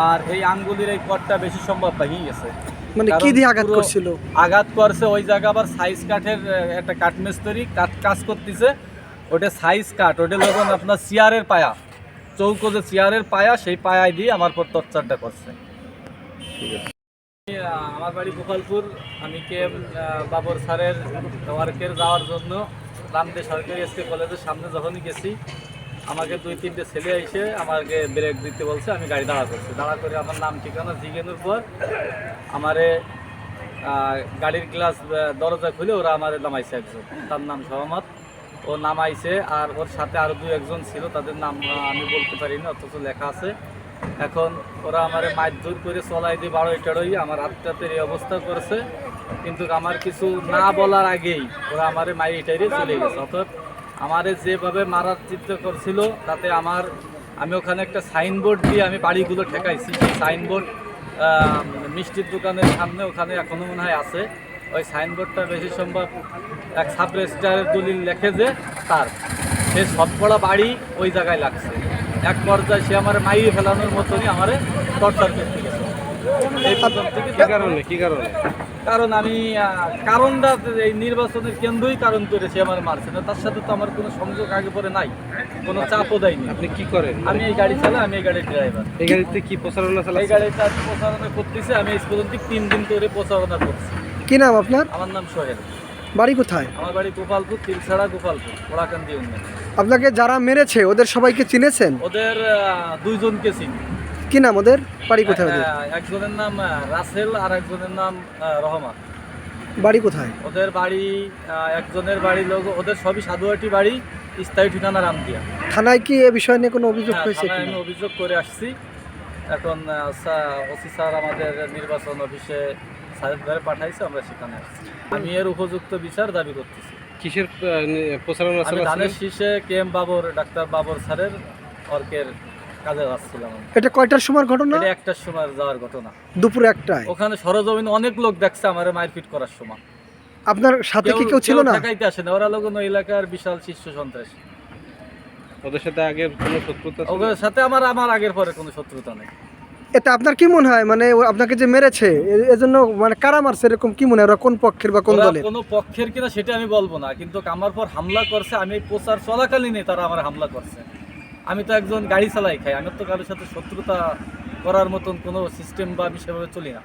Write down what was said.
আর এই আঙ্গুলের এই কটটা বেশি সম্ভব ভেঙে গেছে। মানে কি দিয়ে আঘাত করছিল? আঘাত করছে ওই জায়গা আবার সাইজ কাঠের একটা কাঠমিস্ত্রি কাজ করতেছে, ওটা সাইজ কাঠ, ওটা লোকন আপনার চেয়ারের পায়া, চৌকো যে চেয়ারের পায়া, সেই পায়ায় দিয়ে আমার পর টর্চারটা করছে। আমার বাড়ি গোপালপুর। আমি বাবর স্যারের ওয়ার্কের যাওয়ার জন্য রামদে সরকারি এসকে কলেজের সামনে যখনই গেছি, আমাকে 2-3টে ছেলে এসে আমাকে ব্রেক দিতে বলছে। আমি গাড়ি দাঁড়া করছি, দাঁড়া করে আমার নাম ঠিকানা জিজ্ঞানোর পর আমারে গাড়ির গ্লাস দরজা খুলে ওরা আমারে নামাইছে। একজন, তার নাম সহমত, ও নামাইছে। আর ওর সাথে আরও 2-1জন ছিল, তাদের নাম আমি বলতে পারি না, অথচ লেখা আছে। এখন ওরা আমারে মারধর করে চলাই দিয়ে বাড়োই টেড়োই আমার হাতটাতে এই অবস্থা করছে। কিন্তু আমার কিছু না বলার আগেই ওরা আমারে মারি টাইরে চলে গেছে। অর্থাৎ আমারে যেভাবে মারার চিন্তা করছিল, তাতে আমি ওখানে একটা সাইনবোর্ড দিয়ে আমি বাড়িগুলো ঠেকাইছি। সাইনবোর্ড মিষ্টির দোকানের সামনে ওখানে এখনও মনে হয় আছে। ওই সাইনবোর্ডটা বেশি সম্ভব এক সাব রেজিস্ট্রারের দলিল লেখে যে তার, সে সবকটা বাড়ি ওই জায়গায় লাগছে। এক পর্যায়ে সে আমার মাইয়ে ফেলানোর মতনই আমার টর্চার করতে গেছে। এই প্রথম থেকে কি কারণে? কারণ আমি কারণটা এই নির্বাচনের কেন্দ্রই কারণ করে সে আমার মারছে না। তার সাথে তো আমার কোনো সংযোগ আগে পরে নাই, কোনো চাপও দেয়নি। আপনি কি করেন? আমি এই গাড়ি চালাই, আমি এই গাড়ির ড্রাইভার। এই গাড়িতে কি প্রচারণা চালাচ্ছেন? এই গাড়িটা প্রচারণা করতেছে, আমি এই পর্যন্ত 3 দিন ধরে প্রচারণা করছি। কি নাম আপনার? আমার নাম সোহেল। বাড়ি কোথায়? আমার বাড়ি গোপালপুর, তিলছাড়া গোপালপুর, ওড়াকান্দি ইউনিয়ন। আপনাকে যারা মেরেছে ওদের সবাইকে চিনেছেন? ওদের 2জনকে চিনি। কি নাম ওদের? বাড়ি কোথায় ওদের? একজনের নাম রাসেল আর একজনের নাম রহমান। বাড়ি কোথায় ওদের বাড়ি? একজনের বাড়ি ওদের সবই সাধুয়াটি বাড়ি, স্থায়ী ঠিকানা রামদিয়া। থানায় কি এ বিষয় নিয়ে কোনো অভিযোগ হয়েছে? থানায় আমি অভিযোগ করে আসছি। এখন ওসি স্যার আমাদের নির্বাচন অফিসে স্যারের দ্বারা পাঠাইছে, আমরা সেখানে আসছি। আমি এর উপযুক্ত বিচার দাবি করতেছি। কিসের প্রচারণা? আমি ধানের শীষে ডাক্তার বাবর স্যারের অর্কের কাজে যাচ্ছিলাম। এটা কয়টার সময় ঘটনা? এটা 1টার সময় যাওয়ার ঘটনা। দুপুর 1টায়? ওখানে সরজমিন অনেক লোক দেখছে আমার মারপিট করার সময়। আপনার সাথে কি কেউ ছিল না? ঠেকাইতে আসে না, ওরা লোক এলাকার বিশাল শীর্ষ সন্ত্রাসী। ওদের সাথে আগের কোনো শত্রুতা? ওদের সাথে আমার আগের পরে কোনো শত্রুতা নেই। এতে আপনার কি মনে হয়, মানে আপনাকে যে মেরেছে এজন্য মানে কারা মারছে, এরকম কি মনে হয়? ওরা কোন পক্ষের বা কোন দলের? কোনো পক্ষের কিনা সেটা আমি বলবো না, কিন্তু আমার পর হামলা করছে। আমি প্রচার চলাকালীনই তারা আমার হামলা করছে। আমি তো একজন গাড়ি চালাই খাই, আমি তো কারোর সাথে শত্রুতা করার মতন কোনো সিস্টেম বা আমি সেভাবে চলি না।